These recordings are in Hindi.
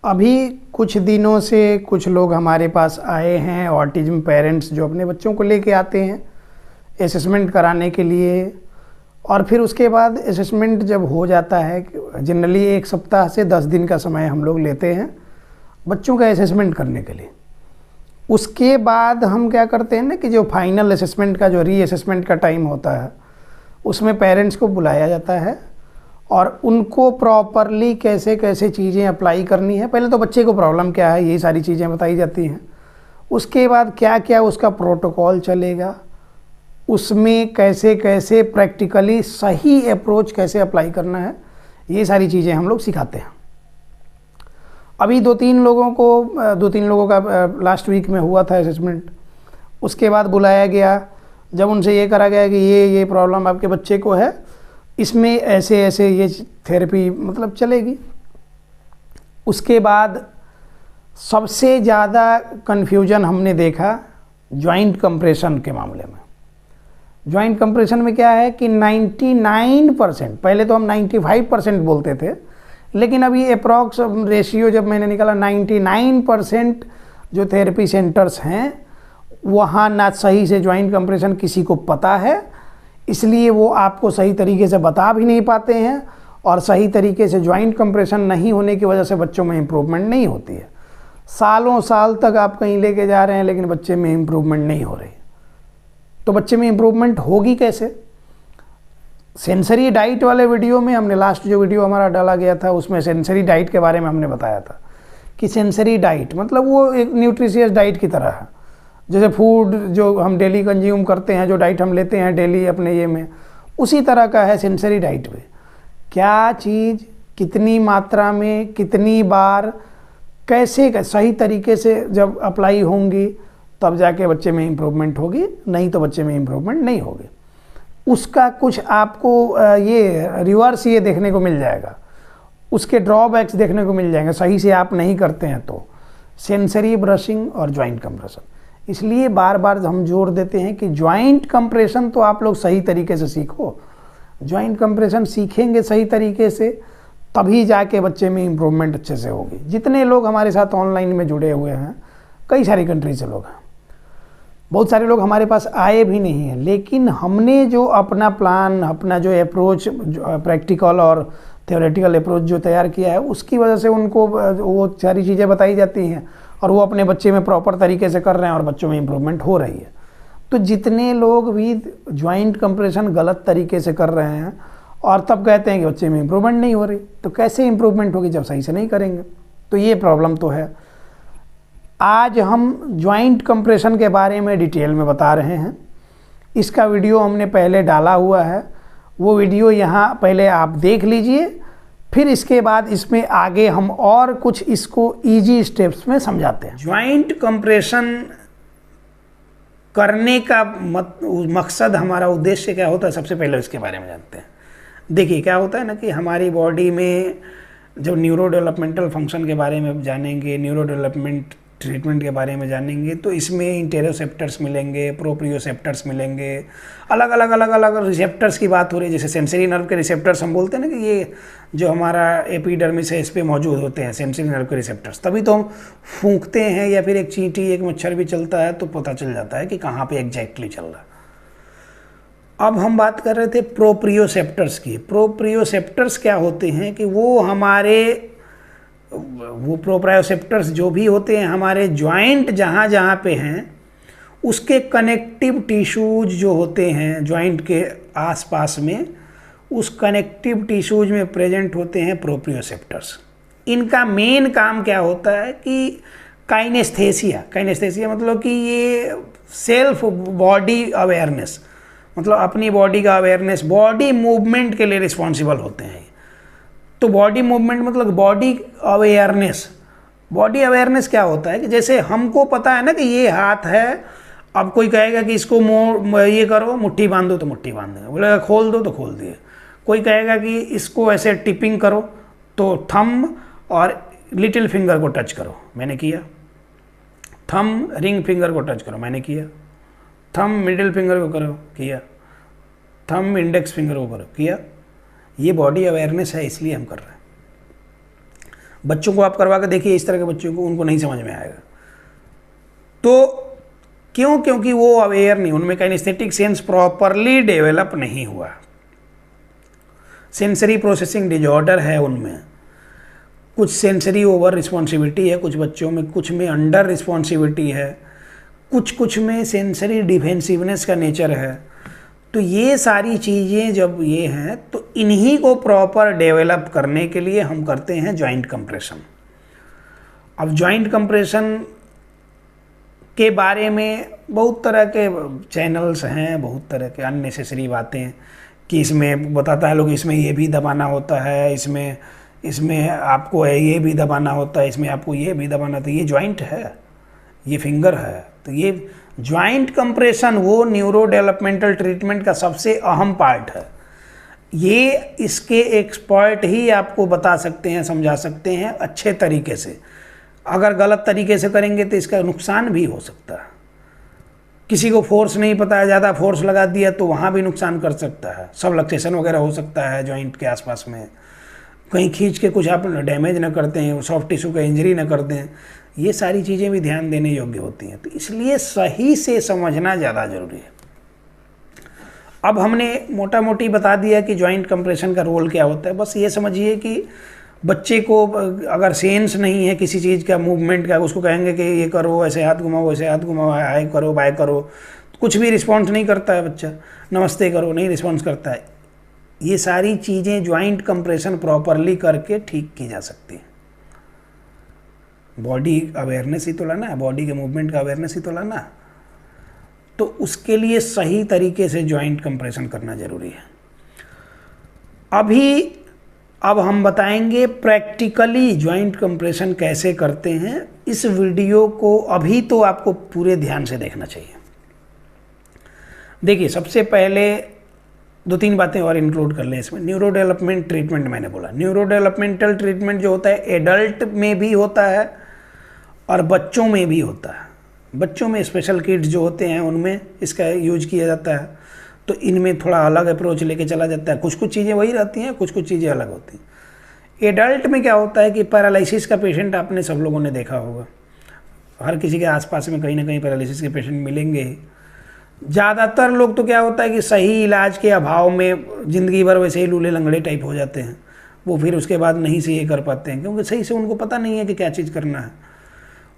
अभी कुछ दिनों से कुछ लोग हमारे पास आए हैं, ऑटिज्म पेरेंट्स जो अपने बच्चों को लेके आते हैं असेसमेंट कराने के लिए। और फिर उसके बाद असेसमेंट जब हो जाता है, जनरली 1 सप्ताह से 10 दिन का समय हम लोग लेते हैं बच्चों का असेसमेंट करने के लिए। उसके बाद हम क्या करते हैं ना कि जो फाइनल असेसमेंट का जो रीअसेसमेंट का टाइम होता है उसमें पेरेंट्स को बुलाया जाता है और उनको प्रॉपरली कैसे कैसे चीज़ें अप्लाई करनी है। पहले तो बच्चे को प्रॉब्लम क्या है, यही सारी चीज़ें बताई जाती हैं। उसके बाद क्या क्या उसका प्रोटोकॉल चलेगा, उसमें कैसे कैसे प्रैक्टिकली सही अप्रोच कैसे अप्लाई करना है, ये सारी चीज़ें हम लोग सिखाते हैं। अभी 2-3 लोगों का लास्ट वीक में हुआ था असेसमेंट। उसके बाद बुलाया गया, जब उनसे ये करा गया कि ये प्रॉब्लम आपके बच्चे को है, इसमें ऐसे ऐसे ये थेरेपी मतलब चलेगी। उसके बाद सबसे ज़्यादा कन्फ्यूजन हमने देखा जॉइंट कंप्रेशन के मामले में। जॉइंट कंप्रेशन में क्या है कि 99%, पहले तो हम 95% बोलते थे, लेकिन अभी अप्रॉक्स रेशियो जब मैंने निकाला 99% जो थेरेपी सेंटर्स हैं वहाँ ना सही से जॉइंट कंप्रेशन किसी को पता है, इसलिए वो आपको सही तरीके से बता भी नहीं पाते हैं, और सही तरीके से जॉइंट कंप्रेशन नहीं होने की वजह से बच्चों में इम्प्रूवमेंट नहीं होती है। सालों साल तक आप कहीं लेके जा रहे हैं लेकिन बच्चे में इम्प्रूवमेंट नहीं हो रही। तो बच्चे में इम्प्रूवमेंट होगी कैसे? सेंसरी डाइट वाले वीडियो में हमने, लास्ट जो वीडियो हमारा डाला गया था उसमें सेंसरी डाइट के बारे में हमने बताया था कि सेंसरी डाइट मतलब वो एक न्यूट्रिशियस डाइट की तरह है। जैसे फूड जो हम डेली कंज्यूम करते हैं, जो डाइट हम लेते हैं डेली अपने ये में, उसी तरह का है सेंसरी डाइट में। क्या चीज़ कितनी मात्रा में कितनी बार कैसे सही तरीके से जब अप्लाई होंगी तब जाके बच्चे में इम्प्रूवमेंट होगी, नहीं तो बच्चे में इम्प्रूवमेंट नहीं होगी। उसका कुछ आपको ये रिवर्स ये देखने को मिल जाएगा, उसके ड्रॉबैक्स देखने को मिल जाएंगे सही से आप नहीं करते हैं तो। सेंसरी ब्रशिंग और जॉइंट कंप्रेशन, इसलिए बार बार हम जोर देते हैं कि जॉइंट कंप्रेशन तो आप लोग सही तरीके से सीखो। जॉइंट कंप्रेशन सीखेंगे सही तरीके से तभी जाके बच्चे में इम्प्रूवमेंट अच्छे से होगी। जितने लोग हमारे साथ ऑनलाइन में जुड़े हुए हैं, कई सारी कंट्री से लोग हैं, बहुत सारे लोग हमारे पास आए भी नहीं हैं, लेकिन हमने जो अपना प्लान, अपना जो अप्रोच, प्रैक्टिकल और थ्योरेटिकल अप्रोच जो तैयार किया है, उसकी वजह से उनको वो सारी चीज़ें बताई जाती हैं और वो अपने बच्चे में प्रॉपर तरीके से कर रहे हैं और बच्चों में इम्प्रूवमेंट हो रही है। तो जितने लोग भी जॉइंट कंप्रेशन गलत तरीके से कर रहे हैं और तब कहते हैं कि बच्चे में इम्प्रूवमेंट नहीं हो रही, तो कैसे इम्प्रूवमेंट होगी जब सही से नहीं करेंगे? तो ये प्रॉब्लम तो है। आज हम जॉइंट कंप्रेशन के बारे में डिटेल में बता रहे हैं। इसका वीडियो हमने पहले डाला हुआ है, वो वीडियो यहाँ पहले आप देख लीजिए, फिर इसके बाद इसमें आगे हम और कुछ इसको इजी स्टेप्स में समझाते हैं। जॉइंट कंप्रेशन करने का मकसद, हमारा उद्देश्य क्या होता है, सबसे पहले इसके बारे में जानते हैं। देखिए क्या होता है ना कि हमारी बॉडी में जब न्यूरो डेवलपमेंटल फंक्शन के बारे में जानेंगे, न्यूरो डेवलपमेंट ट्रीटमेंट के बारे में जानेंगे, तो इसमें इंटेरोसेप्टर्स मिलेंगे, प्रोप्रियोसेप्टर्स मिलेंगे, अलग अलग रिसेप्टर्स की बात हो रही है। जैसे सेंसरी नर्व के रिसेप्टर्स हम बोलते हैं ना कि ये जो हमारा एपिडर्मिस है इस पे मौजूद होते हैं सेंसरी नर्व के रिसेप्टर्स। तभी तो हम फूंकते हैं या फिर एक चींटी, एक मच्छर भी चलता है तो पता चल जाता है कि कहाँ पर एग्जैक्टली चल रहा है। अब हम बात कर रहे थे प्रोप्रियोसेप्टर्स की। प्रोप्रियोसेप्टर्स क्या होते हैं कि वो प्रोप्रायोसेप्टर्स जो भी होते हैं हमारे जॉइंट जहाँ जहाँ पे हैं उसके कनेक्टिव टिश्यूज जो होते हैं जॉइंट के आसपास में, उस कनेक्टिव टिश्यूज में प्रेजेंट होते हैं प्रोप्रियोसेप्टर्स। इनका मेन काम क्या होता है कि काइनेस्थेसिया मतलब कि ये सेल्फ बॉडी अवेयरनेस, मतलब अपनी बॉडी का अवेयरनेस, बॉडी मूवमेंट के लिए रिस्पॉन्सिबल होते हैं। तो बॉडी मूवमेंट मतलब बॉडी अवेयरनेस। बॉडी अवेयरनेस क्या होता है कि जैसे हमको पता है ना कि ये हाथ है, अब कोई कहेगा कि इसको ये करो, मुट्ठी बांध दो तो मुट्ठी बांध देंगे, बोलेगा खोल दो तो खोल दिए। कोई कहेगा कि इसको ऐसे टिपिंग करो तो थंब और लिटिल फिंगर को टच करो, मैंने किया। थंब रिंग फिंगर को टच करो, मैंने किया। थंब मिडिल फिंगर को करो, किया। थंब इंडेक्स फिंगर को करो, किया। ये बॉडी अवेयरनेस है, इसलिए हम कर रहे हैं। बच्चों को आप करवा के देखिए, इस तरह के बच्चों को, उनको नहीं समझ में आएगा। तो क्यों? क्योंकि वो अवेयर नहीं, उनमें काइनेस्थेटिक सेंस प्रॉपरली डेवलप नहीं हुआ, सेंसरी प्रोसेसिंग डिजॉर्डर है उनमें, कुछ सेंसरी ओवर रिस्पॉन्सिबिलिटी है कुछ बच्चों में, कुछ में अंडर रिस्पॉन्सिबिलिटी है, कुछ में सेंसरी डिफेंसिवनेस का नेचर है। तो ये सारी चीज़ें जब ये हैं तो इन्हीं को प्रॉपर डेवलप करने के लिए हम करते हैं जॉइंट कंप्रेशन। अब जॉइंट कंप्रेशन के बारे में बहुत तरह के चैनल्स हैं, बहुत तरह के अननेसेसरी बातें कि इसमें बताता है लोग इसमें ये भी दबाना होता है, इसमें आपको ये भी दबाना होता है, इसमें आपको ये भी दबाना होता है। ये जॉइंट है, ये फिंगर है। तो ये जॉइंट कंप्रेशन वो न्यूरो डेवलपमेंटल ट्रीटमेंट का सबसे अहम पार्ट है। ये इसके एक्सपर्ट ही आपको बता सकते हैं, समझा सकते हैं अच्छे तरीके से। अगर गलत तरीके से करेंगे तो इसका नुकसान भी हो सकता है। किसी को फोर्स नहीं पता है, ज़्यादा फोर्स लगा दिया तो वहाँ भी नुकसान कर सकता है, सबलक्सेशन वगैरह हो सकता है जॉइंट के आसपास में। कहीं खींच के कुछ आप डैमेज ना करते हैं, सॉफ्ट टिश्यू का इंजरी ना कर दें, ये सारी चीज़ें भी ध्यान देने योग्य होती हैं। तो इसलिए सही से समझना ज़्यादा ज़रूरी है। अब हमने मोटा मोटी बता दिया कि जॉइंट कंप्रेशन का रोल क्या होता है। बस ये समझिए कि बच्चे को अगर सेंस नहीं है किसी चीज़ का, मूवमेंट का, उसको कहेंगे कि ये करो, ऐसे हाथ घुमाओ, ऐसे हाथ घुमाओ, हाय करो, बाय करो, कुछ भी रिस्पॉन्स नहीं करता है बच्चा। नमस्ते करो, नहीं रिस्पॉन्स करता है। ये सारी चीज़ें जॉइंट कंप्रेशन प्रॉपरली करके ठीक की जा सकती है। बॉडी अवेयरनेस ही तो लाना है, बॉडी के मूवमेंट का अवेयरनेस ही तो लाना है। तो उसके लिए सही तरीके से जॉइंट कंप्रेशन करना जरूरी है। अब हम बताएंगे प्रैक्टिकली जॉइंट कंप्रेशन कैसे करते हैं। इस वीडियो को अभी तो आपको पूरे ध्यान से देखना चाहिए। देखिए, सबसे पहले 2-3 बातें और इंक्लूड कर लें इसमें। न्यूरो डेवलपमेंट ट्रीटमेंट मैंने बोला, न्यूरो डेवलपमेंटल ट्रीटमेंट जो होता है एडल्ट में भी होता है और बच्चों में भी होता है। बच्चों में स्पेशल किड्स जो होते हैं उनमें इसका यूज किया जाता है। तो इनमें थोड़ा अलग अप्रोच लेके चला जाता है। कुछ चीज़ें वही रहती हैं, कुछ चीज़ें अलग होती हैं। एडल्ट में क्या होता है कि पैरालिसिस का पेशेंट आपने सब लोगों ने देखा होगा, हर किसी के आसपास में कहीं ना कहीं पैरालिसिस के पेशेंट मिलेंगे ही। ज़्यादातर लोग तो क्या होता है कि सही इलाज के अभाव में ज़िंदगी भर वैसे ही लूले लंगड़े टाइप हो जाते हैं। वो फिर उसके बाद नहीं से ये कर पाते हैं क्योंकि सही से उनको पता नहीं है कि क्या चीज़ करना है।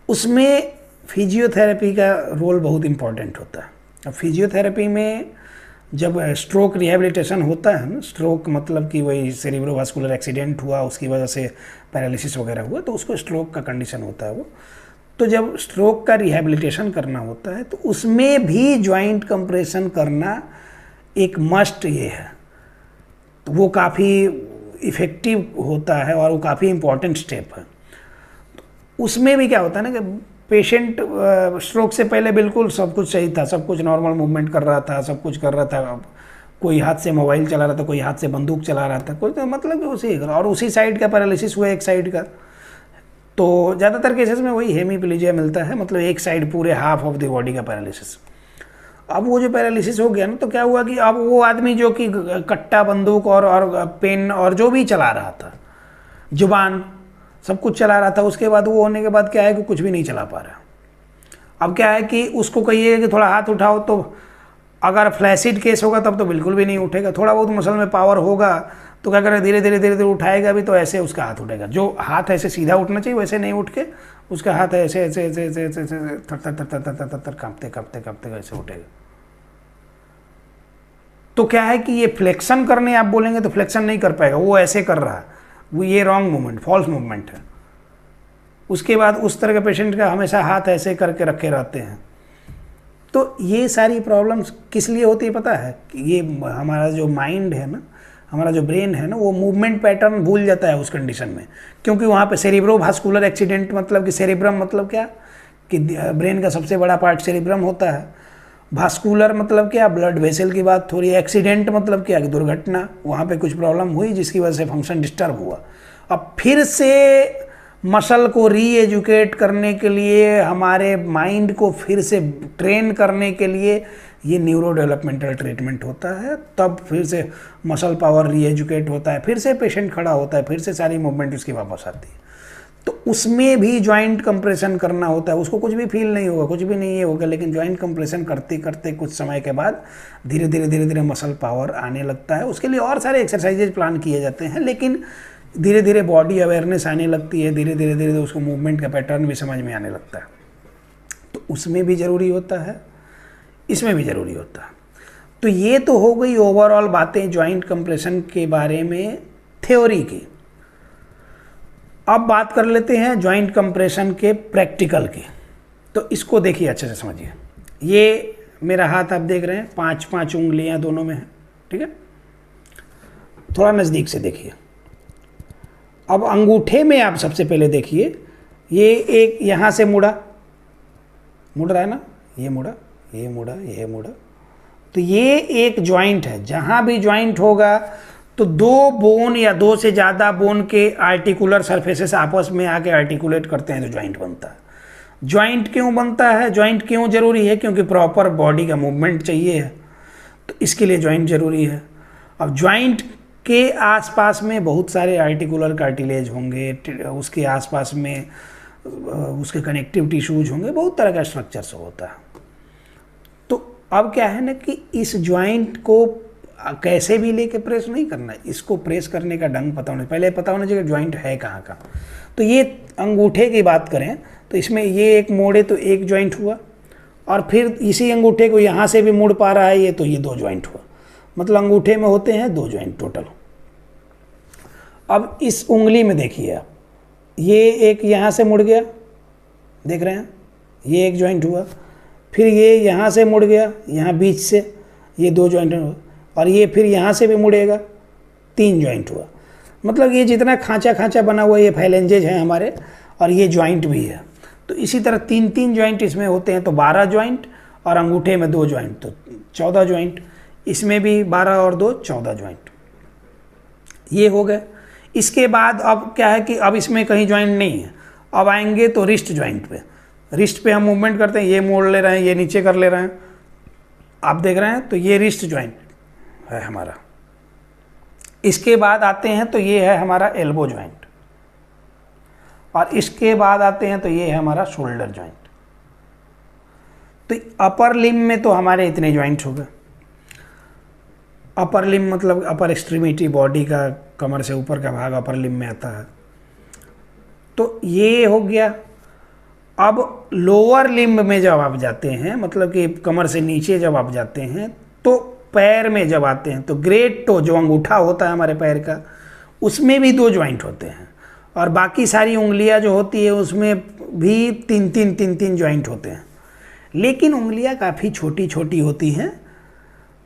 उसमें फिजियोथेरेपी का रोल बहुत इम्पॉर्टेंट होता है। अब फिजियोथेरेपी में जब स्ट्रोक रिहेबिलिटेशन होता है ना, स्ट्रोक मतलब कि वही सेरिब्रोवास्कुलर एक्सीडेंट हुआ, उसकी वजह से पैरालिसिस वगैरह हुआ, तो उसको स्ट्रोक का कंडीशन होता है वो। तो जब स्ट्रोक का रिहेबिलिटेशन करना होता है तो उसमें भी जॉइंट कंप्रेशन करना एक मस्ट ये है। तो वो काफ़ी इफ़ेक्टिव होता है और वो काफ़ी इम्पॉर्टेंट स्टेप है। तो उसमें भी क्या होता है ना कि पेशेंट स्ट्रोक से पहले बिल्कुल सब कुछ सही था, सब कुछ नॉर्मल मूवमेंट कर रहा था, सब कुछ कर रहा था, कोई हाथ से मोबाइल चला रहा था, कोई हाथ से बंदूक चला रहा था, कोई तो मतलब कि उसी साइड का पैरालिसिस हुआ, एक साइड का। तो ज़्यादातर केसेस में वही हेमीप्लीजिया मिलता है, मतलब एक साइड पूरे हाफ ऑफ द बॉडी का पैरालिसिस। अब वो जो पैरालिसिस हो गया ना, तो क्या हुआ कि अब वो आदमी जो कि कट्टा, बंदूक और पेन और जो भी चला रहा था, जुबान, सब कुछ चला रहा था, उसके बाद वो होने के बाद क्या है कि कुछ भी नहीं चला पा रहा। अब क्या है कि उसको कहिए कि थोड़ा हाथ उठाओ, तो अगर फ्लैसिड केस होगा तब तो बिल्कुल भी नहीं उठेगा। थोड़ा बहुत मसल में पावर होगा तो क्या करें, धीरे धीरे उठाएगा भी, तो ऐसे उसका हाथ उठेगा। जो हाथ ऐसे सीधा उठना चाहिए वैसे नहीं उठ के उसका हाथ ऐसे ऐसे ऐसे ऐसे ऐसे थर कांपते ऐसे उठेगा। तो क्या है कि ये फ्लेक्शन करने आप बोलेंगे तो फ्लेक्शन नहीं कर पाएगा, वो ऐसे कर रहा है, वो ये रॉन्ग मूवमेंट, फॉल्स मूवमेंट है। उसके बाद उस तरह के पेशेंट का हमेशा हाथ ऐसे करके रखे रहते हैं। तो ये सारी प्रॉब्लम्स किस लिए होती है पता है? कि ये हमारा जो माइंड है ना, हमारा जो ब्रेन है ना, वो मूवमेंट पैटर्न भूल जाता है उस कंडीशन में, क्योंकि वहाँ पे सेरिब्रोवास्कुलर एक्सीडेंट, मतलब कि सेरिब्रम मतलब क्या कि ब्रेन का सबसे बड़ा पार्ट सेरिब्रम होता है। वास्कुलर मतलब क्या, ब्लड वेसल की बात थोड़ी। एक्सीडेंट मतलब क्या कि दुर्घटना, वहाँ पे कुछ प्रॉब्लम हुई जिसकी वजह से फंक्शन डिस्टर्ब हुआ। अब फिर से मसल को री-एजुकेट करने के लिए, हमारे माइंड को फिर से ट्रेन करने के लिए ये न्यूरो डेवलपमेंटल ट्रीटमेंट होता है। तब फिर से मसल पावर री-एजुकेट होता है, फिर से पेशेंट खड़ा होता है, फिर से सारी मूवमेंट उसकी वापस आती है। तो उसमें भी जॉइंट कंप्रेशन करना होता है। उसको कुछ भी फील नहीं होगा, कुछ भी नहीं होगा, लेकिन जॉइंट कंप्रेशन करते करते कुछ समय के बाद धीरे धीरे मसल पावर आने लगता है। उसके लिए और सारे एक्सरसाइजेज प्लान किए जाते हैं, लेकिन धीरे धीरे बॉडी अवेयरनेस आने लगती है, धीरे धीरे उसको मूवमेंट का पैटर्न भी समझ में आने लगता है। तो उसमें भी ज़रूरी होता है, इसमें भी ज़रूरी होता है। तो ये तो हो गई ओवरऑल बातें जॉइंट कंप्रेशन के बारे में थ्योरी की। अब बात कर लेते हैं जॉइंट कंप्रेशन के प्रैक्टिकल की। तो इसको देखिए अच्छे से समझिए। ये मेरा हाथ आप देख रहे हैं, 5 उंगलियां दोनों में हैं, ठीक है। थोड़ा नज़दीक से देखिए। अब अंगूठे में आप सबसे पहले देखिए, ये एक यहाँ से मुड़ रहा है ना, ये मुड़ा, ये मुड़ा, ये मुड़ा। तो ये एक जॉइंट है। जहाँ भी जॉइंट होगा तो दो बोन या दो से ज़्यादा बोन के आर्टिकुलर सरफेसेस आपस में आके आर्टिकुलेट करते हैं तो जॉइंट बनता है। जॉइंट क्यों बनता है, जॉइंट क्यों जरूरी है? क्योंकि प्रॉपर बॉडी का मूवमेंट चाहिए है, तो इसके लिए जॉइंट जरूरी है। अब जॉइंट के आसपास में बहुत सारे आर्टिकुलर कार्टिलेज होंगे, उसके आसपास में उसके कनेक्टिव टिश्यूज होंगे, बहुत तरह का स्ट्रक्चर्स होता है। तो अब क्या है ना कि इस जॉइंट को कैसे भी लेके प्रेस नहीं करना है, इसको प्रेस करने का ढंग पता होना, पहले पता होना चाहिए जॉइंट है कहाँ का। तो ये अंगूठे की बात करें तो इसमें ये एक मोड़े तो एक जॉइंट हुआ, और फिर इसी अंगूठे को यहाँ से भी मुड़ पा रहा है ये, तो ये 2 जॉइंट हुआ। मतलब अंगूठे में होते हैं 2 जॉइंट टोटल। अब इस उंगली में देखिए आप, ये एक यहाँ से मुड़ गया, देख रहे हैं, ये एक जॉइंट हुआ, फिर ये यहाँ से मुड़ गया, यहाँ बीच से ये 2 जॉइंट हुआ, और ये फिर यहाँ से भी मुड़ेगा, 3 जॉइंट हुआ। मतलब ये जितना खांचा बना हुआ ये फाइलेंजेज हैं हमारे, और ये जॉइंट भी है। तो इसी तरह 3 जॉइंट इसमें होते हैं, तो 12 जॉइंट, और अंगूठे में 2 जॉइंट, तो 14 जॉइंट। इसमें भी 12 और 2 14 जॉइंट, ये हो गए। इसके बाद अब क्या है कि अब इसमें कहीं जॉइंट नहीं है। अब आएंगे तो रिस्ट जॉइंट पे। रिस्ट पे हम मूवमेंट करते हैं, ये मोड़ ले रहे हैं, ये नीचे कर ले रहे हैं, आप देख रहे हैं। तो ये रिस्ट जॉइंट है हमारा। इसके बाद आते हैं तो ये है हमारा एल्बो जॉइंट, और इसके बाद आते हैं तो ये है हमारा शोल्डर जॉइंट। तो अपर लिम्ब में तो हमारे इतने जॉइंट हो गए। अपर लिम्ब मतलब अपर एक्सट्रीमिटी, बॉडी का कमर से ऊपर का भाग अपर लिम्ब में आता है, तो ये हो गया। अब लोअर लिम्ब में जब आप जाते हैं, मतलब कि कमर से नीचे जब आप जाते हैं, तो पैर में जब आते हैं तो ग्रेट टो जो अंगूठा होता है हमारे पैर का, उसमें भी 2 जॉइंट होते हैं, और बाकी सारी उंगलियां जो होती है उसमें भी 3 जॉइंट होते हैं। लेकिन उंगलियां काफ़ी छोटी छोटी होती हैं,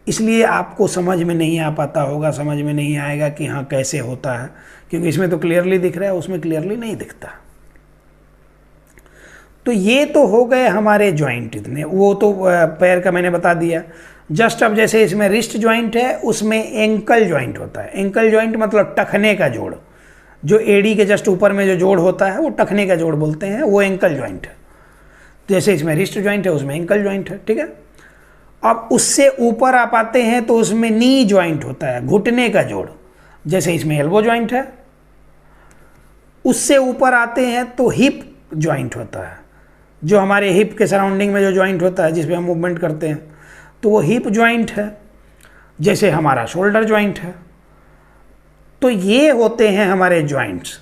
इसलिए आपको समझ में नहीं आ पाता होगा, समझ में नहीं आएगा कि हाँ कैसे होता है, क्योंकि इसमें तो क्लियरली दिख रहा है, उसमें क्लियरली नहीं दिखता। तो ये तो हो गए हमारे जॉइंट इतने, वो तो पैर का मैंने बता दिया। जस्ट अब जैसे इसमें रिस्ट जॉइंट है, उसमें एंकल जॉइंट होता है। एंकल जॉइंट मतलब टखने का जोड़, जो एड़ी के जस्ट ऊपर में जो जोड़ होता है वो टखने का जोड़ बोलते हैं, वो एंकल जॉइंट है। जैसे इसमें रिस्ट जॉइंट है, उसमें एंकल जॉइंट है, ठीक है। अब उससे ऊपर आप आते हैं तो उसमें नी जॉइंट होता है, घुटने का जोड़, जैसे इसमें एल्बो जॉइंट है। उससे ऊपर आते हैं तो हिप जॉइंट होता है, जो हमारे हिप के सराउंडिंग में जो जॉइंट होता है जिसपे हम मूवमेंट करते हैं, तो वो हिप जॉइंट है। जैसे हमारा शोल्डर जॉइंट है। तो ये होते हैं हमारे जॉइंट्स।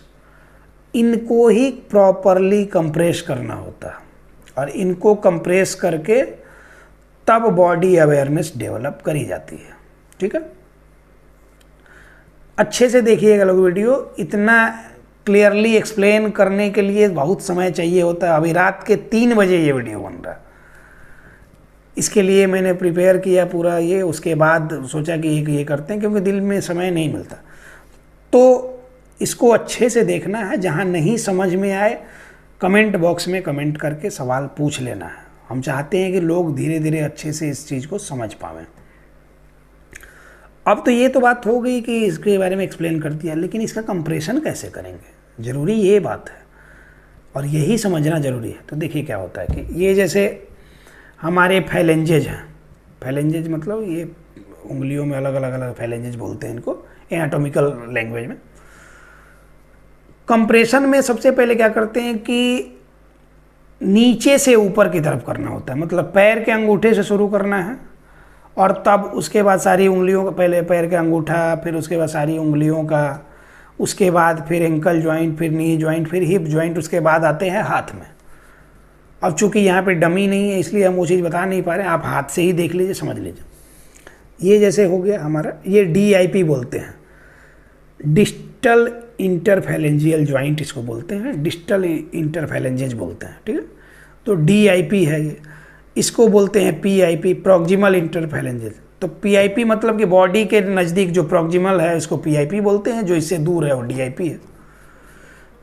इनको ही प्रॉपरली कंप्रेस करना होता है, और इनको कंप्रेस करके तब बॉडी अवेयरनेस डेवलप करी जाती है, ठीक है। अच्छे से देखिएगा लोग वीडियो, इतना क्लियरली एक्सप्लेन करने के लिए बहुत समय चाहिए होता है। अभी रात के 3 बजे ये वीडियो बन रहा है, इसके लिए मैंने प्रिपेयर किया पूरा ये, उसके बाद सोचा कि ये करते हैं, क्योंकि दिल में समय नहीं मिलता। तो इसको अच्छे से देखना है, जहाँ नहीं समझ में आए कमेंट बॉक्स में कमेंट करके सवाल पूछ लेना है। हम चाहते हैं कि लोग धीरे धीरे अच्छे से इस चीज़ को समझ पावें। अब तो ये तो बात हो गई कि इसके बारे में एक्सप्लेन कर दिया, लेकिन इसका कंप्रेशन कैसे करेंगे, ज़रूरी ये बात है, और यही समझना ज़रूरी है। तो देखिए क्या होता है कि ये जैसे हमारे फाइलेंजेज हैं, फाइलेंजेज मतलब ये उंगलियों में अलग अलग फैलेंजेज बोलते हैं इनको एनाटॉमिकल लैंग्वेज में। कंप्रेशन में सबसे पहले क्या करते हैं कि नीचे से ऊपर की तरफ करना होता है, मतलब पैर के अंगूठे से शुरू करना है और तब उसके बाद सारी उंगलियों का, पहले पैर का अंगूठा, फिर उसके बाद सारी उंगलियों का, उसके बाद फिर एंकल जॉइंट, फिर नी जॉइंट, फिर हिप जॉइंट, उसके बाद आते हैं हाथ में। अब चूंकि यहाँ पे डमी नहीं है इसलिए हम वो चीज़ बता नहीं पा रहे हैं, आप हाथ से ही देख लीजिए, समझ लीजिए। ये जैसे हो गया हमारा, ये DIP बोलते हैं, डिस्टल इंटरफेलेंजियल जॉइंट इसको बोलते हैं, डिस्टल इंटरफेलेंजेज बोलते हैं, ठीक है। तो DIP है ये। इसको बोलते हैं PIP, प्रॉक्सिमल इंटरफेलेंजेज। तो PIP मतलब कि बॉडी के नज़दीक जो प्रॉक्सिमल है इसको PIP बोलते हैं, जो इससे दूर है वो DIP है।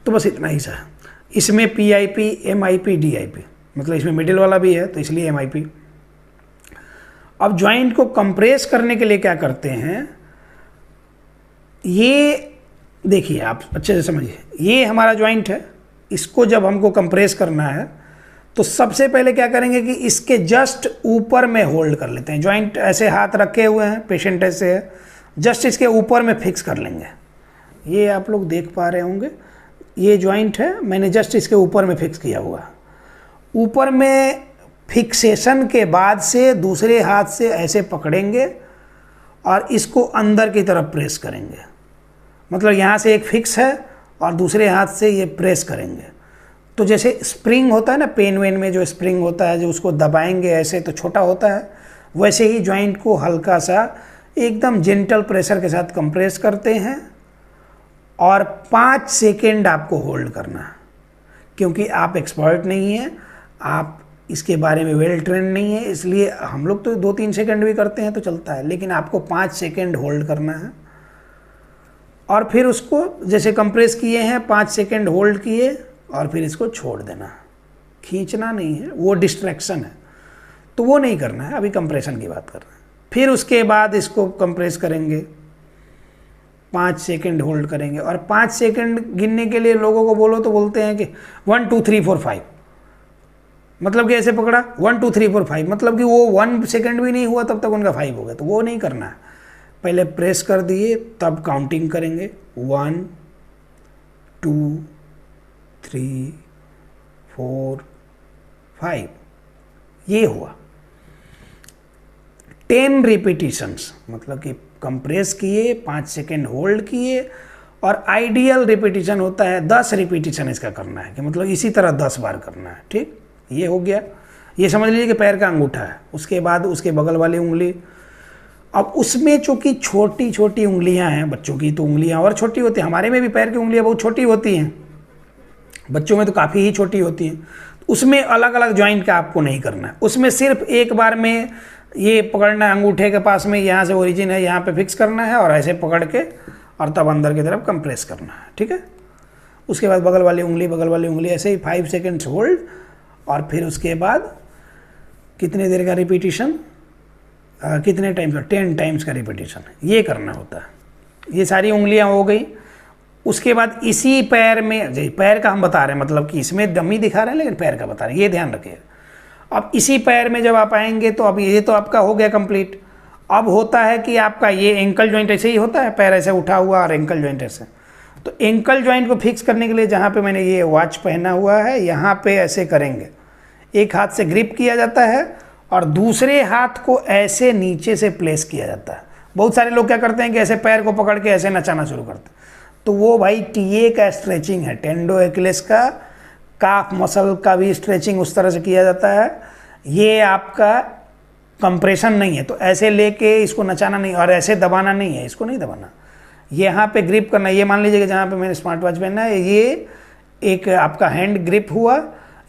तो बस इतना ही सा है। इसमें PIP, MIP, DIP, मतलब इसमें मिडिल वाला भी है तो इसलिए MIP। अब जॉइंट को कंप्रेस करने के लिए क्या करते हैं, ये देखिए आप अच्छे से समझिए, ये हमारा जॉइंट है, इसको जब हमको कंप्रेस करना है तो सबसे पहले क्या करेंगे कि इसके जस्ट ऊपर में होल्ड कर लेते हैं। जॉइंट ऐसे हाथ रखे हुए हैं, पेशेंट ऐसे है, जस्ट इसके ऊपर में फिक्स कर लेंगे। ये आप लोग देख पा रहे होंगे, ये जॉइंट है, मैंने जस्ट इसके ऊपर में फिक्स किया हुआ। ऊपर में फिक्सेशन के बाद से दूसरे हाथ से ऐसे पकड़ेंगे और इसको अंदर की तरफ प्रेस करेंगे, मतलब यहाँ से एक फिक्स है और दूसरे हाथ से ये प्रेस करेंगे। तो जैसे स्प्रिंग होता है ना, पेन वेन में जो स्प्रिंग होता है, जो उसको दबाएंगे ऐसे तो छोटा होता है, वैसे ही जॉइंट को हल्का सा एकदम जेंटल प्रेशर के साथ कंप्रेस करते हैं और 5 सेकेंड आपको होल्ड करना है। क्योंकि आप एक्सपर्ट नहीं हैं, आप इसके बारे में वेल ट्रेंड नहीं है, इसलिए हम लोग तो 2-3 सेकेंड भी करते हैं तो चलता है, लेकिन आपको 5 सेकेंड होल्ड करना है। और फिर उसको जैसे कंप्रेस किए हैं, 5 सेकेंड होल्ड किए और फिर इसको छोड़ देना। खींचना नहीं है, वो डिस्ट्रैक्शन है, तो वो नहीं करना है, अभी कंप्रेशन की बात कर रहे हैं। फिर उसके बाद इसको कंप्रेस करेंगे, 5 सेकेंड होल्ड करेंगे और 5 सेकेंड गिनने के लिए लोगों को बोलो तो बोलते हैं कि 1 2 3 4 5, मतलब कि ऐसे पकड़ा 1 2 3 4 5, मतलब कि वो 1 सेकेंड भी नहीं हुआ तब तक उनका 5 हो गया। तो वो नहीं करना है, पहले प्रेस कर दिए तब काउंटिंग करेंगे, 1 2 3 4 5, ये हुआ 10 रिपीटिशंस, मतलब कि कंप्रेस किए, 5 सेकेंड होल्ड किए, और आइडियल रिपीटिशन होता है 10 रिपीटिशन इसका करना है, कि मतलब इसी तरह 10 बार करना है। ठीक, ये हो गया। ये समझ लीजिए कि पैर का अंगूठा है, उसके बाद उसके बगल वाली उंगली। अब उसमें चूँकि छोटी छोटी उंगलियां हैं, बच्चों की तो उंगलियां और छोटी होती हैं, हमारे में भी पैर की उंगलियां बहुत छोटी होती हैं, बच्चों में तो काफ़ी ही छोटी होती हैं। उसमें अलग अलग जॉइंट का आपको नहीं करना है, उसमें सिर्फ एक बार में ये पकड़ना है, अंगूठे के पास में यहाँ से ओरिजिन है, यहाँ पे फिक्स करना है और ऐसे पकड़ के और तब अंदर की तरफ कंप्रेस करना है। ठीक है, उसके बाद बगल वाली उंगली ऐसे ही 5 सेकेंड्स होल्ड, और फिर उसके बाद कितने देर का रिपीटिशन, कितने टाइम्स का, 10 टाइम्स का रिपीटिशन ये करना होता है। ये सारी उंगलियां हो गई। उसके बाद इसी पैर में, पैर का हम बता रहे हैं, मतलब कि इसमें डमी दिखा रहे हैं लेकिन पैर का बता रहे हैं, ये ध्यान रखिएगा। अब इसी पैर में जब आप आएंगे तो अब ये तो आपका हो गया कंप्लीट। अब होता है कि आपका ये एंकल जॉइंट ऐसे ही होता है, पैर ऐसे उठा हुआ और एंकल जॉइंट ऐसे। तो एंकल जॉइंट को फिक्स करने के लिए जहाँ पे मैंने ये वॉच पहना हुआ है, यहाँ पे ऐसे करेंगे, एक हाथ से ग्रिप किया जाता है और दूसरे हाथ को ऐसे नीचे से प्लेस किया जाता है। बहुत सारे लोग क्या करते हैं कि ऐसे पैर को पकड़ के ऐसे नचाना शुरू करते हैं, तो वो भाई टीए का स्ट्रेचिंग है, टेंडो एक्लेस का, काफ मसल का भी स्ट्रेचिंग उस तरह से किया जाता है। ये आपका कंप्रेशन नहीं है, तो ऐसे लेके इसको नचाना नहीं और ऐसे दबाना नहीं है, इसको नहीं दबाना, यहाँ पे ग्रिप करना। ये मान लीजिए कि जहाँ पे मैंने स्मार्ट वॉच पहना है, ये एक आपका हैंड ग्रिप हुआ,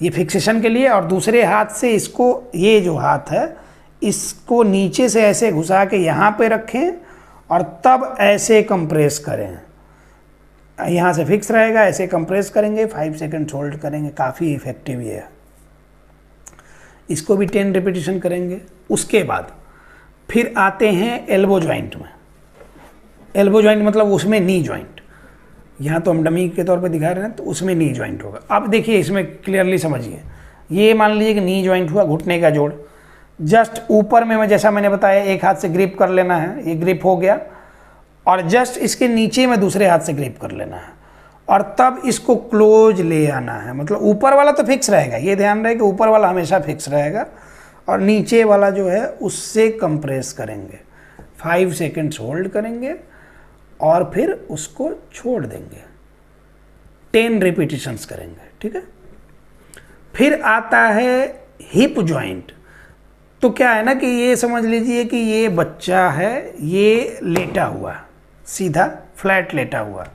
ये फिक्सेशन के लिए, और दूसरे हाथ से इसको, ये जो हाथ है इसको नीचे से ऐसे घुसा के यहाँ पे रखें और तब ऐसे कंप्रेस करें। यहाँ से फिक्स रहेगा, ऐसे कंप्रेस करेंगे, 5 सेकेंड होल्ड करेंगे, काफ़ी इफेक्टिव ये है। इसको भी 10 रिपीटिशन करेंगे। उसके बाद फिर आते हैं एल्बो जॉइंट में। एल्बो जॉइंट मतलब उसमें नी जॉइंट, यहाँ तो हम डमी के तौर पे दिखा रहे हैं, तो उसमें नी जॉइंट होगा। अब देखिए इसमें क्लियरली समझिए, ये मान लीजिए कि नी जॉइंट हुआ, घुटने का जोड़, जस्ट ऊपर में, जैसा मैंने बताया, एक हाथ से ग्रिप कर लेना है, ये ग्रिप हो गया, और जस्ट इसके नीचे में दूसरे हाथ से ग्रिप कर लेना है, और तब इसको क्लोज ले आना है। मतलब ऊपर वाला तो फिक्स रहेगा, ये ध्यान रहे कि ऊपर वाला हमेशा फिक्स रहेगा, और नीचे वाला जो है उससे कंप्रेस करेंगे। 5 सेकेंड्स होल्ड करेंगे और फिर उसको छोड़ देंगे। 10 रिपीटिशंस करेंगे, ठीक है। फिर आता है हिप जॉइंट। तो क्या है ना कि ये समझ लीजिए कि ये बच्चा है, ये लेटा हुआ, सीधा फ्लैट लेटा हुआ।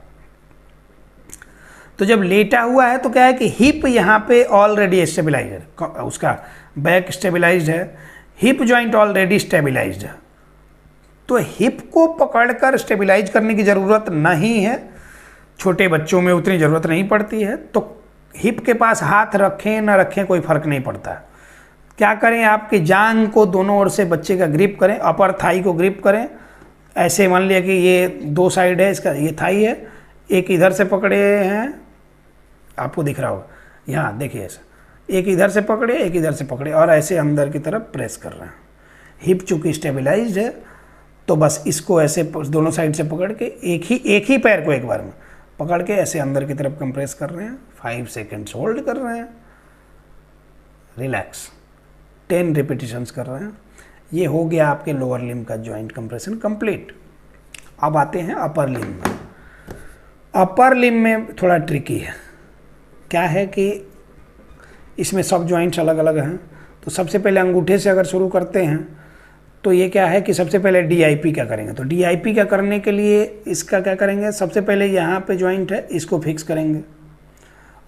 तो जब लेटा हुआ है तो क्या है कि हिप यहाँ पे ऑलरेडी स्टेबलाइज है, उसका बैक स्टेबलाइज्ड है, हिप जॉइंट ऑलरेडी स्टेबलाइज्ड है। तो हिप को पकड़कर स्टेबलाइज करने की ज़रूरत नहीं है, छोटे बच्चों में उतनी ज़रूरत नहीं पड़ती है। तो हिप के पास हाथ रखें ना रखें कोई फ़र्क नहीं पड़ता। क्या करें, आपकी जांघ को दोनों ओर से बच्चे का ग्रिप करें, अपर थाई को ग्रिप करें। ऐसे मान लिया कि ये 2 साइड है इसका, ये थाई है, एक इधर से पकड़े हैं, आपको दिख रहा होगा, यहाँ देखिए ऐसा, एक इधर से पकड़े एक इधर से पकड़े, और ऐसे अंदर की तरफ प्रेस कर रहे हैं। हिप चूँकि स्टेबलाइज्ड है तो बस इसको ऐसे दोनों साइड से पकड़ के एक ही पैर को एक बार में पकड़ के ऐसे अंदर की तरफ कंप्रेस कर रहे हैं। 5 सेकेंड्स होल्ड कर रहे हैं, रिलैक्स, 10 रिपीटिशंस कर रहे हैं। ये हो गया आपके लोअर लिम्ब का जॉइंट कंप्रेशन कंप्लीट। अब आते हैं अपर लिम्ब में। अपर लिम्ब में थोड़ा ट्रिकी है। क्या है कि इसमें सब जॉइंट्स अलग अलग हैं। तो सबसे पहले अंगूठे से अगर शुरू करते हैं तो ये क्या है कि सबसे पहले DIP क्या करेंगे। तो DIP क्या करने के लिए इसका क्या करेंगे, सबसे पहले यहाँ पे जॉइंट है, इसको फिक्स करेंगे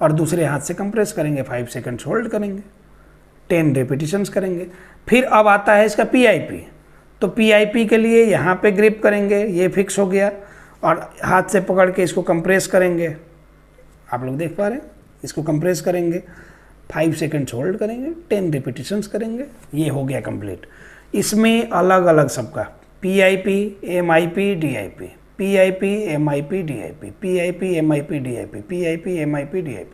और दूसरे हाथ से कंप्रेस करेंगे, 5 सेकेंड्स होल्ड करेंगे, 10 रिपीटिशंस करेंगे। फिर अब आता है इसका PIP। तो PIP के लिए यहाँ पे ग्रिप करेंगे, ये फिक्स हो गया, और हाथ से पकड़ के इसको कंप्रेस करेंगे, आप लोग देख पा रहे हैं, इसको कंप्रेस करेंगे, 5 सेकेंड्स होल्ड करेंगे, 10 रिपीटिशंस करेंगे। ये हो गया कंप्लीट। इसमें अलग अलग सबका PIP, MIP, DIP, PIP, MIP, DIP, PIP, MIP, DIP, PIP, MIP, DIP,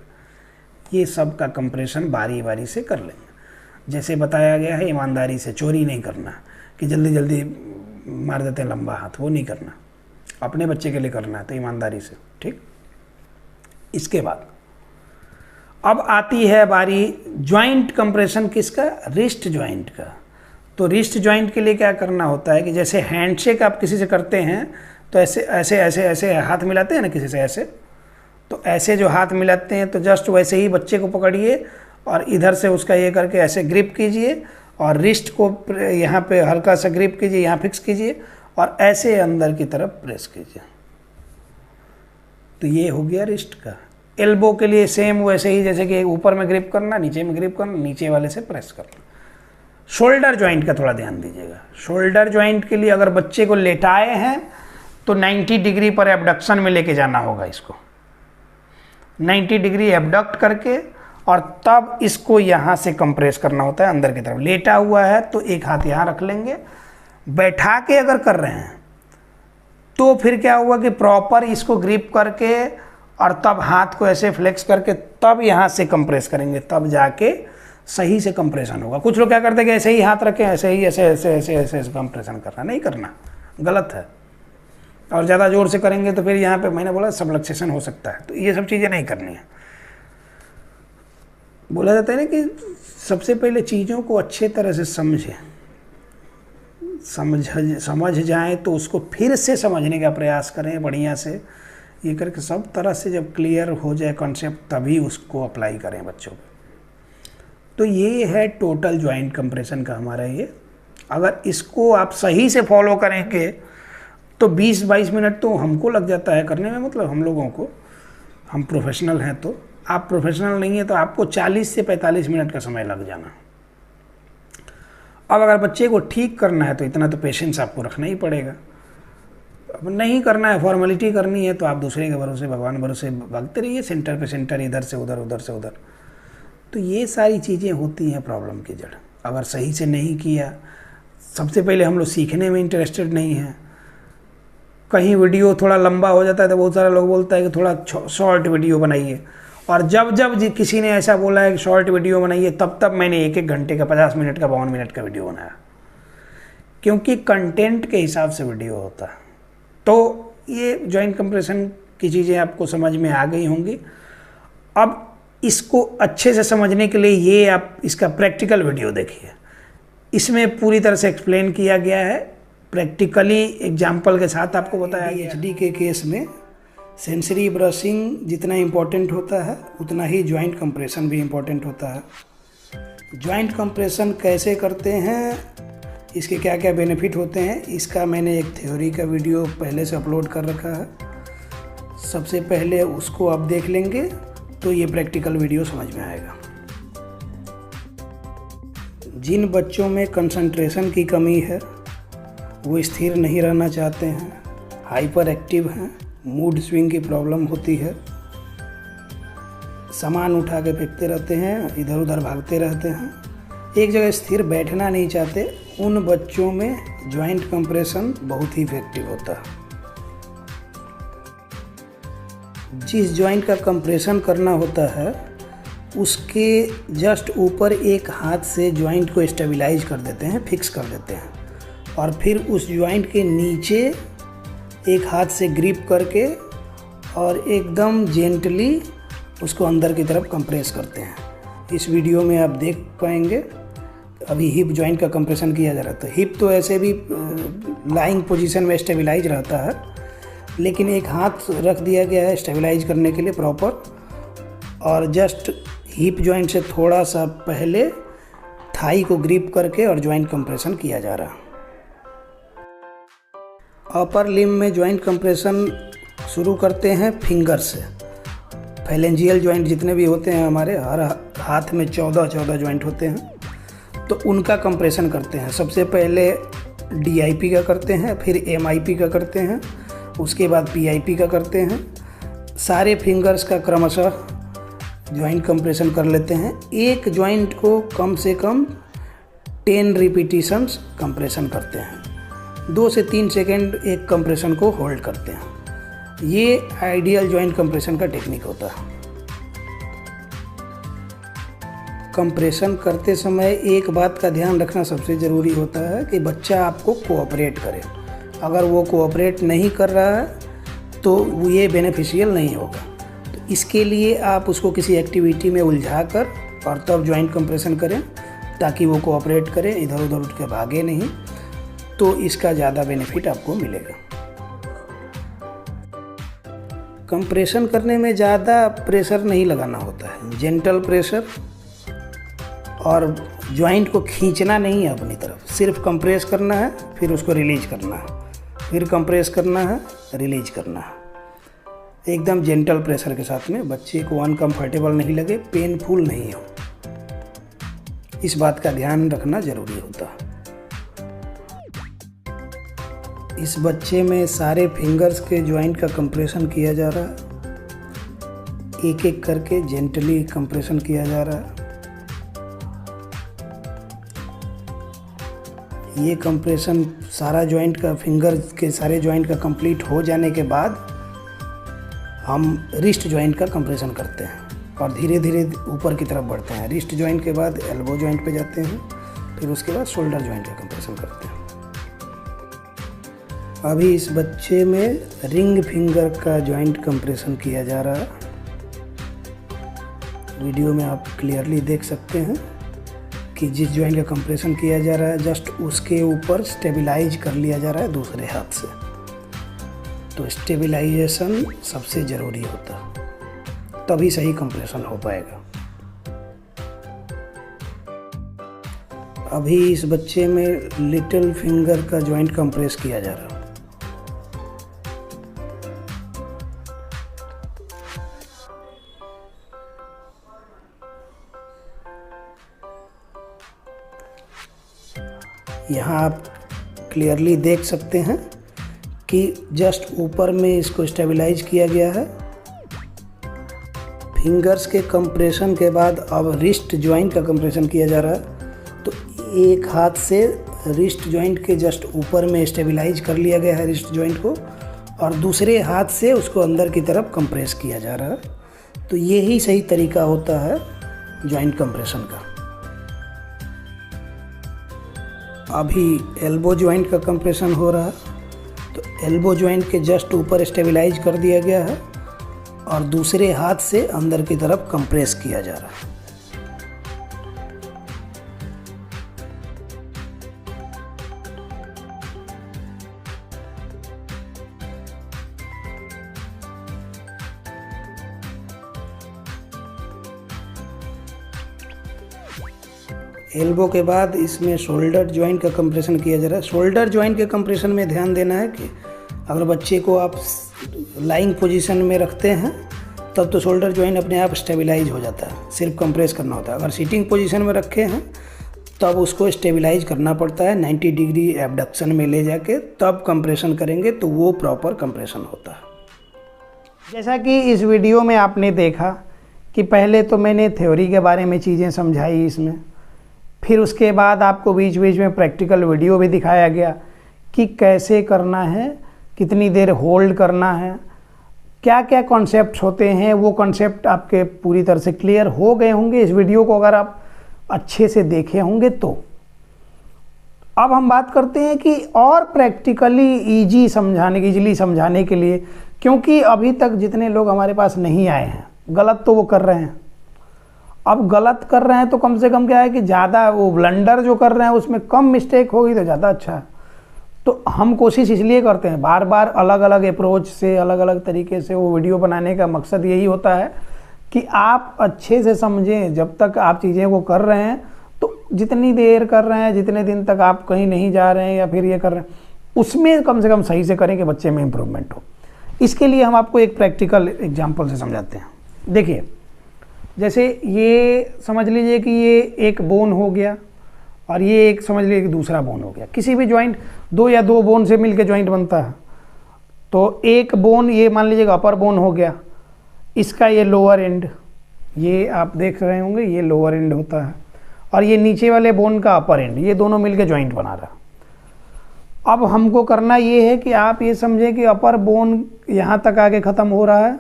ये सब का कंप्रेशन बारी बारी से कर लेंगे। जैसे बताया गया है, ईमानदारी से, चोरी नहीं करना कि जल्दी जल्दी मार देते हैं लंबा हाथ, वो नहीं करना। अपने बच्चे के लिए करना है तो ईमानदारी से, ठीक। इसके बाद अब आती है बारी जॉइंट कंप्रेशन किसका, रिस्ट जॉइंट का। तो रिस्ट जॉइंट के लिए क्या करना होता है कि जैसे हैंडशेक आप किसी से करते हैं तो ऐसे ऐसे ऐसे ऐसे हाथ मिलाते हैं ना किसी से, ऐसे, तो ऐसे जो हाथ मिलाते हैं तो जस्ट वैसे ही बच्चे को पकड़िए और इधर से उसका ये करके ऐसे ग्रिप कीजिए, और रिस्ट को यहाँ पे हल्का सा ग्रिप कीजिए, यहाँ फिक्स कीजिए और ऐसे अंदर की तरफ प्रेस कीजिए। तो ये हो गया रिस्ट का। एल्बो के लिए सेम वैसे ही, जैसे कि ऊपर में ग्रिप करना, नीचे में ग्रिप करना, नीचे वाले से प्रेस करना। शोल्डर जॉइंट का थोड़ा ध्यान दीजिएगा। शोल्डर जॉइंट के लिए अगर बच्चे को लेटाए हैं तो 90 डिग्री पर एबडक्शन में लेके जाना होगा इसको, 90 डिग्री एबडक्ट करके, और तब इसको यहाँ से कंप्रेस करना होता है अंदर की तरफ। लेटा हुआ है तो एक हाथ यहाँ रख लेंगे। बैठा के अगर कर रहे हैं तो फिर क्या हुआ कि प्रॉपर इसको ग्रिप करके और तब हाथ को ऐसे फ्लेक्स करके तब यहाँ से कंप्रेस करेंगे, तब जाके सही से कंप्रेशन होगा। कुछ लोग क्या करते हैं कि ऐसे ही हाथ रखें, ऐसे ही ऐसे ऐसे ऐसे ऐसे ऐसे कंप्रेशन करना, नहीं करना, गलत है। और ज़्यादा जोर से करेंगे तो फिर यहाँ पे मैंने बोला सबलक्सेशन हो सकता है, तो ये सब चीज़ें नहीं करनी है। बोला जाता है ना कि सबसे पहले चीज़ों को अच्छे तरह से समझें, समझ जाएं तो उसको फिर से समझने का प्रयास करें बढ़िया से, ये करके सब तरह से जब क्लियर हो जाए कॉन्सेप्ट तभी उसको अप्लाई करें बच्चों को। तो ये है टोटल जॉइंट कंप्रेशन का हमारा ये। अगर इसको आप सही से फॉलो करेंगे तो 20-22 मिनट तो हमको लग जाता है करने में, मतलब हम लोगों को, हम प्रोफेशनल हैं। तो आप प्रोफेशनल नहीं है तो आपको 40 से 45 मिनट का समय लग जाना। अब अगर बच्चे को ठीक करना है तो इतना तो पेशेंस आपको रखना ही पड़ेगा। अब नहीं करना है, फॉर्मेलिटी करनी है, तो आप दूसरे के भरोसे, भगवान भरोसे भागते रहिए, सेंटर पे सेंटर, इधर से उधर, उधर से उधर। तो ये सारी चीज़ें होती हैं प्रॉब्लम की जड़। अगर सही से नहीं किया, सबसे पहले हम लोग सीखने में इंटरेस्टेड नहीं हैं। कहीं वीडियो थोड़ा लंबा हो जाता है तो बहुत सारे लोग बोलता है कि थोड़ा शॉर्ट वीडियो बनाइए, और जब किसी ने ऐसा बोला है कि शॉर्ट वीडियो बनाइए, तब मैंने 1-1 घंटे का, 50 मिनट का, 52 मिनट का वीडियो बनाया, क्योंकि कंटेंट के हिसाब से वीडियो होता है। तो ये जॉइंट कंप्रेशन की चीज़ें आपको समझ में आ गई होंगी। अब इसको अच्छे से समझने के लिए ये आप इसका प्रैक्टिकल वीडियो देखिए। इसमें पूरी तरह से एक्सप्लेन किया गया है, प्रैक्टिकली एग्जाम्पल के साथ आपको बताया गया। ADHD के केस में सेंसरी ब्रशिंग जितना इम्पोर्टेंट होता है उतना ही जॉइंट कंप्रेशन भी इम्पोर्टेंट होता है। जॉइंट कंप्रेशन कैसे करते हैं, इसके क्या क्या बेनिफिट होते हैं, इसका मैंने एक थ्योरी का वीडियो पहले से अपलोड कर रखा है। सबसे पहले उसको आप देख लेंगे तो ये प्रैक्टिकल वीडियो समझ में आएगा। जिन बच्चों में कंसंट्रेशन की कमी है, वो स्थिर नहीं रहना चाहते हैं, हाइपर एक्टिव हैं, मूड स्विंग की प्रॉब्लम होती है, सामान उठा के फेंकते रहते हैं, इधर उधर भागते रहते हैं, एक जगह स्थिर बैठना नहीं चाहते, उन बच्चों में जॉइंट कंप्रेशन बहुत ही इफेक्टिव होता है। जिस जॉइंट का कंप्रेशन करना होता है उसके जस्ट ऊपर एक हाथ से जॉइंट को स्टेबलाइज कर देते हैं, फिक्स कर देते हैं, और फिर उस जॉइंट के नीचे एक हाथ से ग्रिप करके और एकदम जेंटली उसको अंदर की तरफ कंप्रेस करते हैं। इस वीडियो में आप देख पाएंगे अभी हिप जॉइंट का कंप्रेशन किया जा रहा था। हिप तो ऐसे भी लाइंग पोजीशन में स्टेबलाइज रहता है, लेकिन एक हाथ रख दिया गया है स्टेबलाइज करने के लिए प्रॉपर, और जस्ट हिप जॉइंट से थोड़ा सा पहले थाई को ग्रिप करके और जॉइंट कंप्रेशन किया जा रहा है। अपर लिम्ब में जॉइंट कंप्रेशन शुरू करते हैं फिंगर से। फैलेंजियल जॉइंट जितने भी होते हैं हमारे, हर हाथ में 14 जॉइंट होते हैं, तो उनका कंप्रेशन करते हैं। सबसे पहले DIP का करते हैं, फिर MIP का करते हैं, उसके बाद PIP का करते हैं। सारे फिंगर्स का क्रमशः जॉइंट कंप्रेशन कर लेते हैं। एक जॉइंट को कम से कम 10 रिपीटिशंस कंप्रेशन करते हैं। 2 से 3 सेकेंड एक कंप्रेशन को होल्ड करते हैं। ये आइडियल जॉइंट कंप्रेशन का टेक्निक होता है। कंप्रेशन करते समय एक बात का ध्यान रखना सबसे ज़रूरी होता है कि बच्चा आपको कोऑपरेट करे। अगर वो कोऑपरेट नहीं कर रहा है तो ये बेनिफिशियल नहीं होगा। तो इसके लिए आप उसको किसी एक्टिविटी में उलझा कर और तब जॉइंट कंप्रेशन करें, ताकि वो कोऑपरेट करे, इधर उधर उठ के भागे नहीं, तो इसका ज़्यादा बेनिफिट आपको मिलेगा। कंप्रेशन करने में ज़्यादा प्रेशर नहीं लगाना होता है, जेंटल प्रेशर, और जॉइंट को खींचना नहीं है अपनी तरफ, सिर्फ कंप्रेस करना है, फिर उसको रिलीज करना है, फिर कंप्रेस करना है, रिलीज करना है। एकदम जेंटल प्रेशर के साथ में, बच्चे को अनकंफर्टेबल नहीं लगे, पेनफुल नहीं हो, इस बात का ध्यान रखना ज़रूरी होता है। इस बच्चे में सारे फिंगर्स के जॉइंट का कंप्रेशन किया जा रहा है, एक एक करके जेंटली कंप्रेशन किया जा रहा है। ये कंप्रेशन सारा जॉइंट का, फिंगर के सारे जॉइंट का कंप्लीट हो जाने के बाद हम रिस्ट जॉइंट का कंप्रेशन करते हैं और धीरे धीरे ऊपर की तरफ बढ़ते हैं। रिस्ट जॉइंट के बाद एल्बो जॉइंट पे जाते हैं, फिर उसके बाद शोल्डर जॉइंट का कंप्रेशन करते हैं। अभी इस बच्चे में रिंग फिंगर का जॉइंट कंप्रेशन किया जा रहा है। वीडियो में आप क्लियरली देख सकते हैं कि जिस जॉइंट का कंप्रेशन किया जा रहा है जस्ट उसके ऊपर स्टेबलाइज कर लिया जा रहा है दूसरे हाथ से। तो स्टेबलाइजेशन सबसे ज़रूरी होता है, तभी सही कंप्रेशन हो पाएगा। अभी इस बच्चे में लिटिल फिंगर का जॉइंट कंप्रेस किया जा रहा है। यहाँ आप क्लियरली देख सकते हैं कि जस्ट ऊपर में इसको स्टेबलाइज किया गया है। फिंगर्स के कंप्रेशन के बाद अब रिस्ट जॉइंट का कंप्रेशन किया जा रहा है। तो एक हाथ से रिस्ट जॉइंट के जस्ट ऊपर में स्टेबलाइज कर लिया गया है रिस्ट जॉइंट को, और दूसरे हाथ से उसको अंदर की तरफ कंप्रेस किया जा रहा है। तो यही सही तरीका होता है जॉइंट कंप्रेशन का। अभी एल्बो जॉइंट का कंप्रेशन हो रहा है। तो एल्बो जॉइंट के जस्ट ऊपर स्टेबलाइज कर दिया गया है और दूसरे हाथ से अंदर की तरफ कंप्रेस किया जा रहा है। एल्बो के बाद इसमें शोल्डर जॉइंट का कंप्रेशन किया जा रहा है। शोल्डर जॉइंट के कंप्रेशन में ध्यान देना है कि अगर बच्चे को आप लाइंग पोजीशन में रखते हैं तब तो शोल्डर जॉइंट अपने आप स्टेबलाइज हो जाता है, सिर्फ कंप्रेस करना होता है। अगर सीटिंग पोजीशन में रखे हैं तब उसको स्टेबलाइज करना पड़ता है, 90 डिग्री एबडक्शन में ले जाके तब कंप्रेशन करेंगे तो वो प्रॉपर कंप्रेशन होता है। जैसा कि इस वीडियो में आपने देखा कि पहले तो मैंने थ्योरी के बारे में चीज़ें समझाई इसमें, फिर उसके बाद आपको बीच बीच में प्रैक्टिकल वीडियो भी दिखाया गया कि कैसे करना है, कितनी देर होल्ड करना है, क्या क्या कॉन्सेप्ट्स होते हैं। वो कॉन्सेप्ट आपके पूरी तरह से क्लियर हो गए होंगे इस वीडियो को अगर आप अच्छे से देखे होंगे तो। अब हम बात करते हैं कि और प्रैक्टिकली इजीली समझाने के लिए, क्योंकि अभी तक जितने लोग हमारे पास नहीं आए हैं गलत तो वो कर रहे हैं। अब गलत कर रहे हैं तो कम से कम क्या है कि ज़्यादा वो ब्लंडर जो कर रहे हैं उसमें कम मिस्टेक होगी तो ज़्यादा अच्छा है। तो हम कोशिश इसलिए करते हैं बार बार अलग अलग अप्रोच से, अलग अलग तरीके से वो वीडियो बनाने का मकसद यही होता है कि आप अच्छे से समझें। जब तक आप चीज़ें को कर रहे हैं तो जितनी देर कर रहे हैं, जितने दिन तक आप कहीं नहीं जा रहे हैं या फिर ये कर रहे हैं, उसमें कम से कम सही से करें कि बच्चे में इम्प्रूवमेंट हो। इसके लिए हम आपको एक प्रैक्टिकल एग्जाम्पल से समझाते हैं। देखिए, जैसे ये समझ लीजिए कि ये एक बोन हो गया और ये एक समझ लीजिए कि दूसरा बोन हो गया। किसी भी जॉइंट दो या दो बोन से मिलकर जॉइंट बनता है। तो एक बोन ये मान लीजिएगा अपर बोन हो गया, इसका ये लोअर एंड, ये आप देख रहे होंगे ये लोअर एंड होता है, और ये नीचे वाले बोन का अपर एंड, ये दोनों मिलकर जॉइंट बना रहा। अब हमको करना ये है कि आप ये समझें कि अपर बोन यहाँ तक आके ख़त्म हो रहा है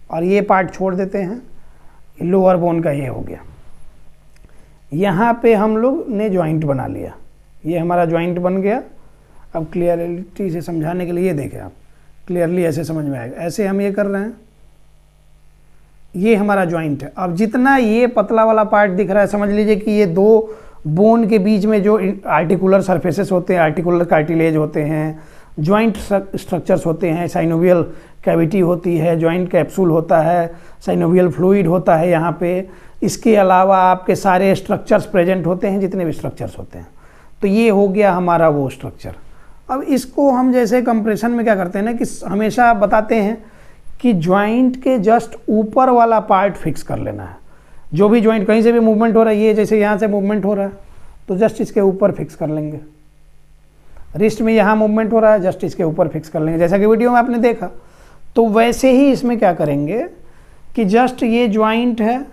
और ये पार्ट छोड़ देते हैं, लोअर बोन का ये हो गया। यहाँ पे हम लोग ने जॉइंट बना लिया, ये हमारा जॉइंट बन गया। अब क्लियरिटी से समझाने के लिए ये देखें आप, क्लियरली ऐसे समझ में आएगा। ऐसे हम ये कर रहे हैं, ये हमारा जॉइंट है। अब जितना ये पतला वाला पार्ट दिख रहा है समझ लीजिए कि ये दो बोन के बीच में जो आर्टिकुलर सरफेसेस होते हैं, आर्टिकुलर कार्टिलेज होते हैं, जॉइंट स्ट्रक्चर्स होते हैं, साइनोवियल कैविटी होती है, जॉइंट कैप्सूल होता है, साइनोवियल फ्लूइड होता है यहाँ पे। इसके अलावा आपके सारे स्ट्रक्चर्स प्रेजेंट होते हैं, जितने भी स्ट्रक्चर्स होते हैं। तो ये हो गया हमारा वो स्ट्रक्चर। अब इसको हम जैसे कंप्रेशन में क्या करते हैं ना कि हमेशा बताते हैं कि जॉइंट के जस्ट ऊपर वाला पार्ट फिक्स कर लेना है। जो भी जॉइंट कहीं से भी मूवमेंट हो रहा है, ये जैसे यहाँ से मूवमेंट हो रहा है तो जस्ट इसके ऊपर फिक्स कर लेंगे। रिस्ट में यहाँ मूवमेंट हो रहा है, जस्ट इसके ऊपर फिक्स कर लेंगे, जैसा कि वीडियो में आपने देखा। तो वैसे ही इसमें क्या करेंगे कि जस्ट ये जॉइंट है,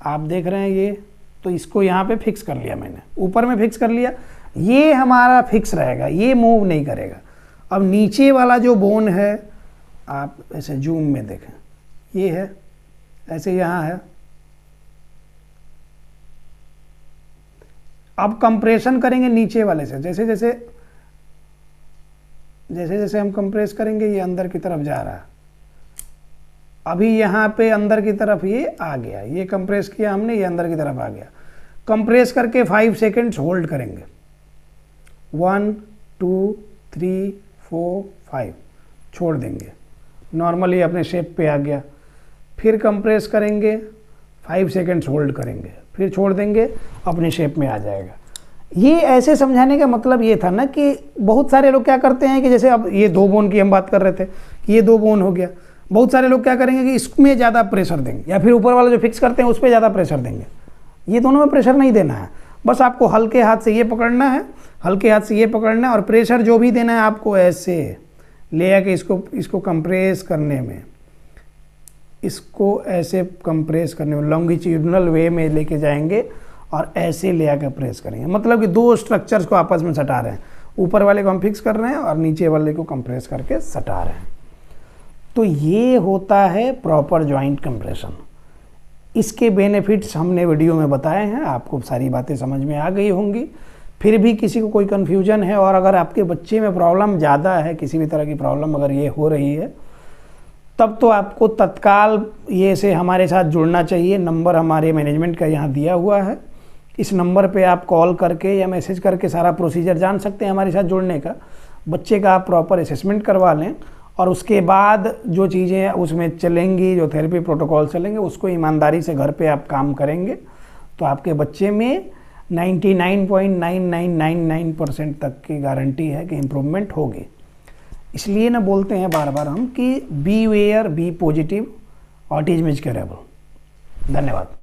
आप देख रहे हैं ये, तो इसको यहाँ पे फिक्स कर लिया मैंने, ऊपर में फिक्स कर लिया, ये हमारा फिक्स रहेगा, ये मूव नहीं करेगा। अब नीचे वाला जो बोन है, आप ऐसे जूम में देखें, ये है, ऐसे यहाँ है। अब कंप्रेशन करेंगे नीचे वाले से, जैसे जैसे हम कंप्रेस करेंगे ये अंदर की तरफ जा रहा है। अभी यहाँ पे अंदर की तरफ ये आ गया, ये कंप्रेस किया हमने, ये अंदर की तरफ आ गया। कंप्रेस करके 5 सेकेंड्स होल्ड करेंगे, 1 2 3 4 5, छोड़ देंगे, नॉर्मली अपने शेप पे आ गया। फिर कंप्रेस करेंगे, 5 सेकेंड्स होल्ड करेंगे, फिर छोड़ देंगे, अपने शेप में आ जाएगा। ये ऐसे समझाने का मतलब ये था ना कि बहुत सारे लोग क्या करते हैं कि जैसे अब ये दो बोन की हम बात कर रहे थे कि ये दो बोन हो गया, बहुत सारे लोग क्या करेंगे कि इसमें ज़्यादा प्रेशर देंगे या फिर ऊपर वाला जो फिक्स करते हैं उस पर ज़्यादा प्रेशर देंगे। ये दोनों में प्रेशर नहीं देना है, बस आपको हल्के हाथ से ये पकड़ना है, हल्के हाथ से ये पकड़ना है, और प्रेशर जो भी देना है आपको ऐसे ले आके इसको कंप्रेस करने में, इसको ऐसे कंप्रेस करने में लॉन्गिट्यूडनल वे में लेके जाएंगे और ऐसे ले आकर प्रेस करेंगे। मतलब कि दो स्ट्रक्चर्स को आपस में सटा रहे हैं, ऊपर वाले को हम फिक्स कर रहे हैं और नीचे वाले को कंप्रेस करके सटा रहे हैं। तो ये होता है प्रॉपर जॉइंट कंप्रेशन। इसके बेनिफिट्स हमने वीडियो में बताए हैं, आपको सारी बातें समझ में आ गई होंगी। फिर भी किसी को कोई कन्फ्यूजन है और अगर आपके बच्चे में प्रॉब्लम ज़्यादा है, किसी भी तरह की प्रॉब्लम अगर ये हो रही है, तब तो आपको तत्काल ये से हमारे साथ जुड़ना चाहिए। नंबर हमारे मैनेजमेंट का यहाँ दिया हुआ है, इस नंबर पे आप कॉल करके या मैसेज करके सारा प्रोसीजर जान सकते हैं हमारे साथ जुड़ने का। बच्चे का आप प्रॉपर असेसमेंट करवा लें और उसके बाद जो चीज़ें उसमें चलेंगी, जो थेरेपी प्रोटोकॉल चलेंगे, उसको ईमानदारी से घर पे आप काम करेंगे तो आपके बच्चे में 99.9999% तक की गारंटी है कि इम्प्रूवमेंट होगी। इसलिए ना बोलते हैं बार बार हम कि beware, be positive, autism is curable. धन्यवाद।